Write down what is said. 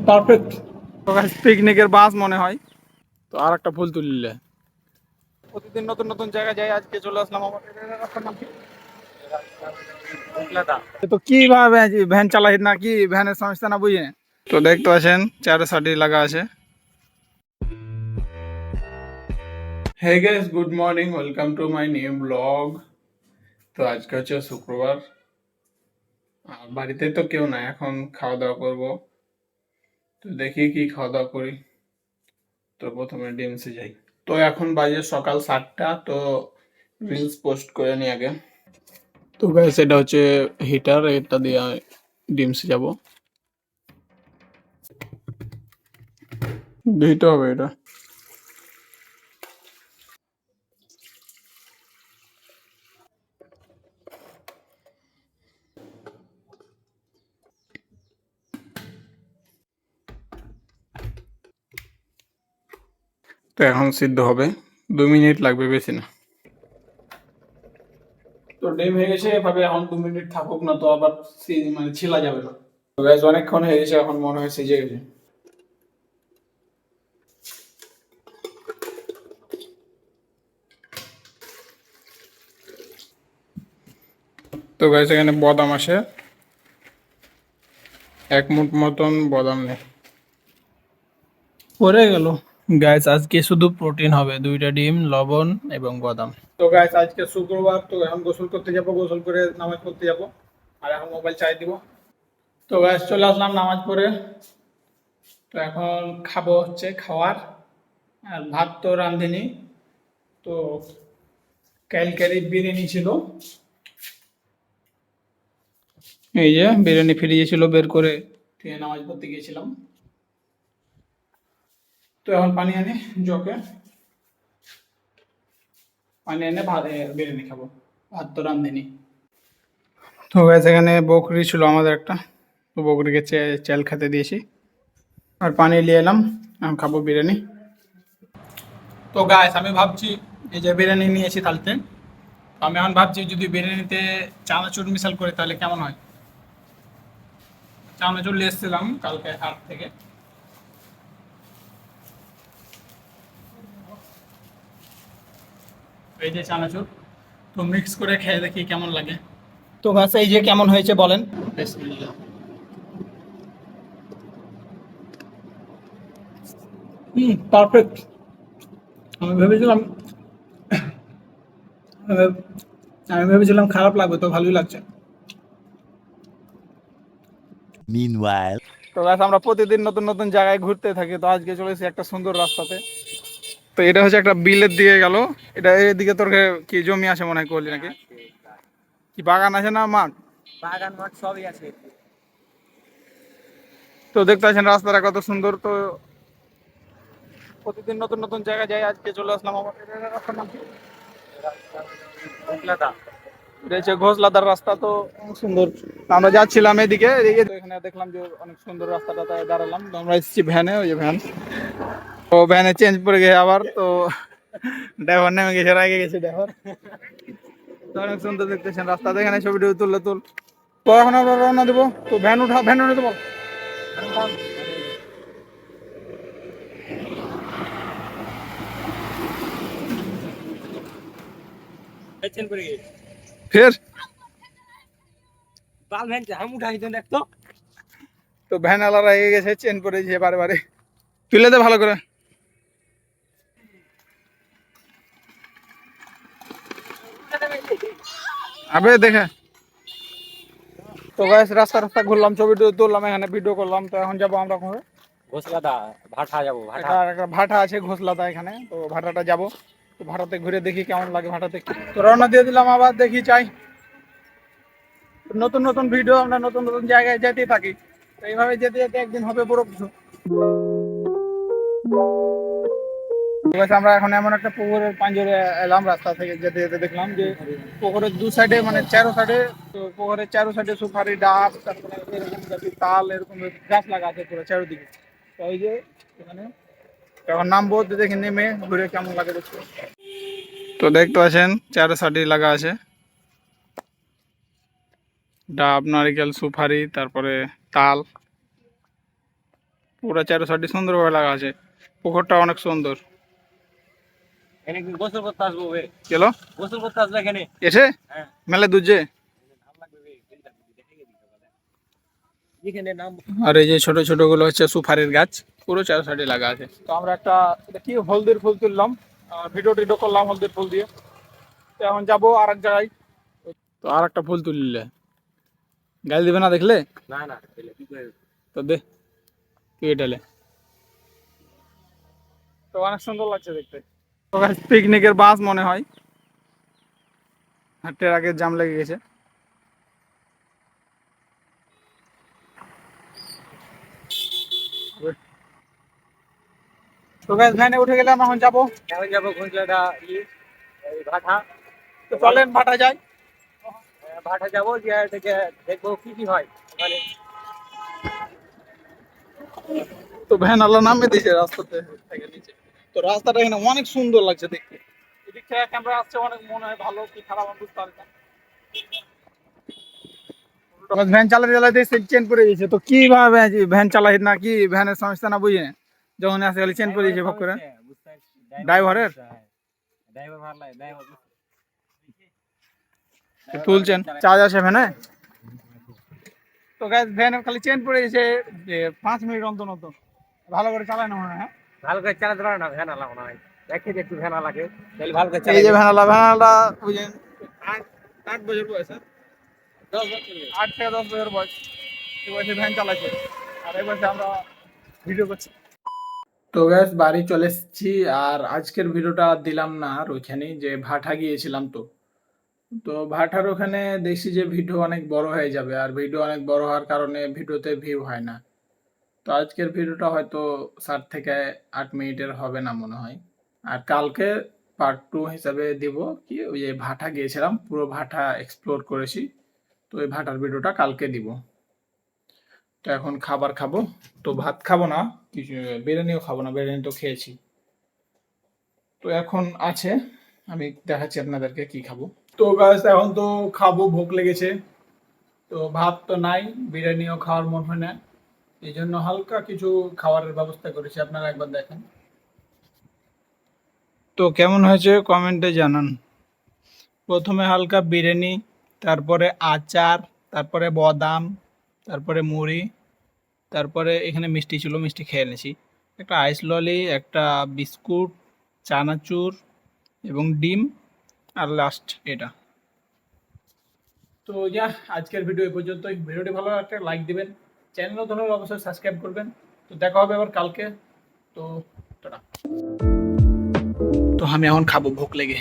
Perfect. তো guys পিকনিকের বাস মনে হয়। তো আর একটা ফুল তুললে প্রতিদিন নতুন নতুন জায়গায় যাই, আজকে চলে আসলাম আমার রাস্তার নাম কি? তো কিভাবে ভ্যান চালাই না কি ভ্যানের সমস্যা না বুঝে। তো দেখতে পাচ্ছেন চারে সাটি লাগা আছে। Hey guys, good morning, welcome to my new blog. তো আজকে হচ্ছে শুক্রবার, আর বাড়িতে তো কেউ নাই, এখন খাওয়া দাওয়া করবো। তো দেখি কি খাওয়া দাওয়া করি। তো প্রথমে ডিমসে যাই। তো এখন বাজে সকাল 7টা। তো রিলস পোস্ট করে নি আগে। তো গাইস এটা হচ্ছে হিটার, এটা দিয়ে ডিমসে যাব। দিতে হবে এটা। তো এখন সিদ্ধ হবে, 2 মিনিট লাগবে, বেশি না। তো ডিম হয়ে গেছে এভাবে, এখন 2 মিনিট থাকুক, না তো আবার মানে ছিলা যাবে না। তো গাইস অনেকক্ষণ হয়ে গেছে, এখন মনে হয় সিজে গেছে। তো গাইস এখানে বাদাম আছে, 1 মুঠ মতন বাদাম নেই, পরে গেল। গাইস আজকে শুধু প্রোটিন হবে, 2টা ডিম, লবণ এবং বাদাম। তো গাইস আজকে শুক্রবার, তো এখন গোসল করতে যাব, গোসল করে নামাজ পড়তে যাব, আর এখন মোবাইল চার্জ দিব। তো গাইস চলে আসলাম নামাজ পড়ে। তো এখন খাবো হচ্ছে খাওয়ার, আর ভাত তো রাঁধেনি। তো কালকেরই বিরিয়ানি ছিল, এই যে বিরিয়ানি ফ্রিজে ছিল, বের করে খেয়ে নামাজ পড়তে গিয়েছিলাম। তো এখন পানি আনি জগে, পানি এনে ভাত বিরিয়ানি খাবো, ভাত তো রাঁধেনি। তো গাইস এখানে বকরি ছিল আমাদের একটা, তো বকরিকে চাল খেতে দিয়েছি, আর পানি নিয়ে এলাম, এখন খাবো বিরিয়ানি। তো গাইস আমি ভাবছি, এই যে বিরিয়ানি নিয়েছি তালতে, তো আমি এখন ভাবছি যদি বিরিয়ানিতে চানাচুর মিশাল করে তাহলে কেমন হয়। চানাচুর নিয়ে এসেছিলাম কালকে হাট থেকে। এই যে চানাচুর, তো মিক্স করে খেয়ে দেখি কেমন লাগে। তো গাছ এই যে কেমন হয়েছে বলেন। বিসমিল্লাহ। পারফেক্ট। আমি ভেবেছিলাম আমি ভেবেছিলাম খারাপ লাগবে, তো ভালোই লাগছে। Meanwhile, তো গাছ আমরা প্রতিদিন নতুন নতুন জায়গায় ঘুরতে থাকি, তো আজকে চলেছি একটা সুন্দর রাস্তাতে। তো এটা হচ্ছে একটা বিলের দিকে গেল, এটা এদিকে তোর কি জমি আছে মনে হয়, করলি নাকি কি বাগান আছে না মাঠ? বাগান মাঠ সবই আছে। তো দেখতে পাচ্ছেন রাস্তাটা কত সুন্দর। তো প্রতিদিন নতুন নতুন জায়গায় যাই, আজকে চলে আসলাম আমাদের রাস্তার নাম কি? ঘোষলাদা। এটা হচ্ছে ঘোষলাদার রাস্তা, তো অনেক সুন্দর। আমরা যাচ্ছিলাম এদিকে এদিকে, তো এখানে দেখলাম যে অনেক সুন্দর রাস্তাটা, তাই দাঁড়ালাম। তো আমরা এসেছি ভ্যানে, ওই যে ভ্যান, তো ভ্যানে চেঞ্জ পড়ে গেছে আবার। তো ড্রাইভার নেমে গেছে, রাগে গেছে ড্রাইভার। তো অনেক সুন্দর দেখতেছেন রাস্তাতে, এখানে ছবি তুললে তুল। তো এখন আমরা রওনা দেবো। তো ভ্যান উঠা, ভ্যান উঠে দেবো। চেন করে গেছে। ফের বাল ভ্যান হাম উঠাই দেন দেখতো। তো ভ্যান আলা রেগে গেছে, চেন পড়ে যে বারে বারে। তুলে দে ভালো করে। আবে দেখে। তো গাইস রাস্তা রাস্তা ঘুরলাম, ছবি তুললাম, এখানে ভিডিও করলাম। তো এখন যাবো আমরা কোথায়? ঘোষলাদা ভাঠা যাবো ভাঠা। এটা একটা ভাটা আছে ঘোষলাদা এখানে, তো ভাটাটা যাব। তো ভাটাতে ঘুরে দেখি কেমন লাগে ভাটাতে। তো রওনা দিয়ে দিলাম, আবার দেখি চাই নতুন নতুন ভিডিও, আমরা নতুন নতুন জায়গায় যেতে থাকি। তো এইভাবে যেতে যেতে একদিন হবে বড় কিছু। ঠিক আছে, আমরা এখন এমন একটা পুকুরের পাঞ্জরে এলাম, রাস্তা থেকে যেতে যেতে দেখলাম যে পুকুরের দু সাইডে মানে চারো সাইডে, তো পুকুরের চারো সাইডে সুপারি ডাব, তারপরে এরকম জাতীয় তাল, এরকম গাছ লাগা আছে পুরো চারিদিকে। তো ওই যে এখানে এখন নামবো, দেখে নেমে ঘুরে কেমন লাগে দেখতে। তো দেখতে পাচ্ছেন চারো সাইডে লাগা আছে ডাব, নারিকেল, সুপারি, তারপরে তাল। পুরো চারোসাইডে সুন্দরভাবে লাগা আছে। পুকুরটা অনেক সুন্দর। এখানে কি গোসল করতে আসবো বে? গেল গোসল করতে আসবে এখানে? এসে হ্যাঁ। মেলে দুজে। নাম লাগবে বে, দেখে গেছি সকালে। এখানে নাম আর এই যে ছোট ছোট গুলো হচ্ছে সুপারির গাছ, পুরো চার সাইডে লাগা আছে। তো আমরা একটা এটা কি হলদির ফুল তুললাম, ভিডিও টিডিও করলাম হলদির ফুল দিয়ে। তো এখন যাবো আর এক জায়গায়। তো আর একটা ফুল তুললে গাছ দিবে না দেখলে? না না এলে কি করে? তো দে তুই এটালে। তো অনেক সুন্দর লাগছে দেখতে। তো পিকনিকের বাস মনে হয়, হাটের আগে জাম লেগে গেছে। তো গাছ ভ্যানে উঠে গেলাম, এখন যাবো। এখন যাবো ঘুঞ্চলাটা এই ভাটা। তো চলেন ভাটা যাই। ভাটা যাবো, গিয়ে থেকে দেখবো কি কি হয় ওখানে। তো ভ্যান আল্লাহ নামে দিয়েছে রাস্তাতে থেকে নিচে। তো রাস্তাটা এখানে অনেক সুন্দর লাগছে দেখতে। এদিক থেকে ক্যামেরা আসছে, অনেক মনে হয় ভালো কি খারাপ আমি বুঝতে পারছি না। ভ্যান চালাতে চালাতে চেন পড়ে গেছে। তো কিভাবে ভ্যান চালাই না কি ভ্যানের সমস্যা না বুঝে যখন আসে খালি চেন পড়ে গেছে ভক করে। ড্রাইভারের ড্রাইভার ভালো লাগে, ড্রাইভার তুলছেন চার্জ আছে ভ্যানে। তো গাইস ভ্যানের খালি চেন পড়ে গেছে, যে 5 মিনিট অন্তর অন্তর ভালো করে চালায় না মনে হয়। ভালো করে চালাতে পারে না ভ্যান আলা মনে হয়। দেখে যে একটু ভ্যান আলাকে তাহলে ভালো করে এই চালাই। যে ভ্যানালা বুঝেন 8 বছর বয়স, 8 থেকে 10 বছর বয়স। এই বয়সে ভ্যান চালাচ্ছে আর এই বয়সে আমরা ভিডিও করছি। তো গ্যাস বাড়ি চলে এসেছি। আর আজকের ভিডিওটা আর দিলাম না, আর ওইখানেই যে ভাটা গিয়েছিলাম। তো ভাটার ওখানে দেখছি যে ভিডিও অনেক বড় হয়ে যাবে, আর ভিডিও অনেক বড় হওয়ার কারণে ভিডিওতে ভিউ হয় না। তো আজকের ভিডিওটা হয়তো 7 থেকে 8 মিনিটের হবে না মনে হয়। আর কালকে পার্ট 2 হিসাবে দিব, কি ওই যে ভাটা গিয়েছিলাম, পুরো ভাটা এক্সপ্লোর করেছি। তো ওই ভাটার ভিডিওটা কালকে দিব। তো এখন খাবার খাবো। তো ভাত খাবো না, কিছু বিরিয়ানিও খাবো না, বিরিয়ানি তো খেয়েছি। তো এখন আছে, আমি দেখাচ্ছি আপনাদেরকে কি খাবো। তো গাইস এখন তো খাবো, ভোক লেগেছে। তো ভাত তো নাই, বিরিয়ানিও খাওয়ার মন হয় না, এই জন্য হালকা কিছু খাবারের ব্যবস্থা করেছি, আপনারা একবার দেখেন। তো কেমন হয়েছে কমেন্টে জানান। প্রথমে হালকা বিরিয়ানি, তারপরে আচার, তারপরে বাদাম, তারপরে মুড়ি, তারপরে এখানে মিষ্টি ছিল, মিষ্টি খেয়ে এনেছি, একটা আইস ললি, একটা বিস্কুট, চানাচুর এবং ডিম, আর লাস্ট এটা। তো আজকের ভিডিও এই পর্যন্তই। ভিডিওটি ভালো লাগলে একটা লাইক দিবেন, চ্যানেল নতুন হলে অবশ্যই সাবস্ক্রাইব করবেন। তো দেখা হবে আবার কালকে। তো টাটা। তো আমি এখন খাবো, ভোক লেগে।